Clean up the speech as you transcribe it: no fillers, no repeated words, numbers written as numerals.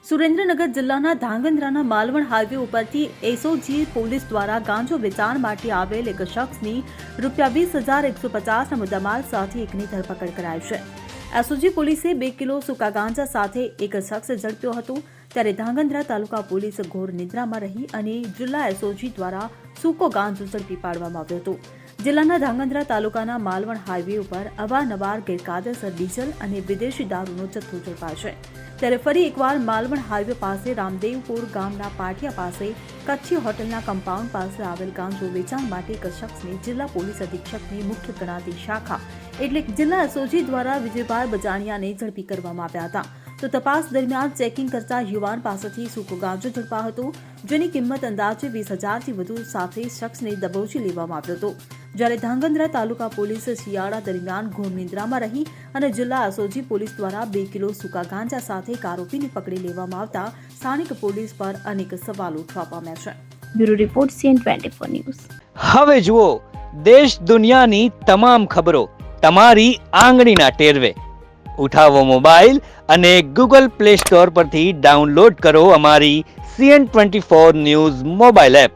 સુરેન્દ્રનગર જિલ્લાના ધાંગધ્રાના માલવણ હાઈવે ઉપરથી SOG police દ્વારા ગાંજો વેચાણ માટે આવેલ એક શખ્સની ₹20,150ના મુદ્દામાલ સાથે એકની ધરપકડ કરાઈ છે। એસઓજી પોલીસે 2 કિલો સૂકા ગાંજા સાથે એક શખ્સ ઝડપ્યો હતો। ત્યારે ધાંગધ્રા તાલુકા પોલીસ ઘોર નિદ્રામાં રહી અને જિલ્લા એસઓજી દ્વારા સૂકો ગાંજો ઝડપી પાડવામાં આવ્યો હતો। જિલ્લાના ધાંગધ્રા તાલુકાના માલવણ હાઈવે ઉપર અવારનવાર ગેરકાયદેસર ડીઝલ અને વિદેશી દારૂનો જથ્થો ઝડપાય છે। ત્યારે ફરી એકવાર માલવણ હાઈવે પાસે રામદેવપુર ગામના પાટિયા પાસે કચ્છી હોટલના કમ્પાઉન્ડ પાસે આવેલ ગાંજો વેચાણ માટે એક શખ્સને જિલ્લા પોલીસ અધિક્ષકની મુખ્ય ગણાતી શાખા એટલે જિલ્લા એસઓજી દ્વારા વિજયભાઈ બજાણિયાને ઝડપી કરવામાં આવ્યા હતા। તો તપાસ દરમિયાન ચેકિંગ કરતા યુવાન પાસેથી સૂકો ગાંજો ઝડપાયો હતો, જેની કિંમત અંદાજે 20,000થી વધુ સાથે શખ્સને દબોચી લેવામાં આવ્યો હતો। જ્યારે ધાંગધ્રા તાલુકા પોલીસ શિયાળા દરમિયાન ઘોર નિદ્રામાં રહી અને જિલ્લા એસઓજી પોલીસ દ્વારા 2 કિલો સૂકા ગાંજા સાથે એક આરોપીને પકડી લેવામાં આવતા સ્થાનિક પોલીસ પર અનેક સવાલો ઉઠવા પામ્યા છે। Bureau report CN24 news. હવે જુઓ દેશ દુનિયાની તમામ ખબરો તમારી આંગળીના ટેરવે। ઉઠાવો મોબાઈલ અને Google Play Store પરથી ડાઉનલોડ કરો અમારી CN24 ન્યૂઝ મોબાઈલ એપ।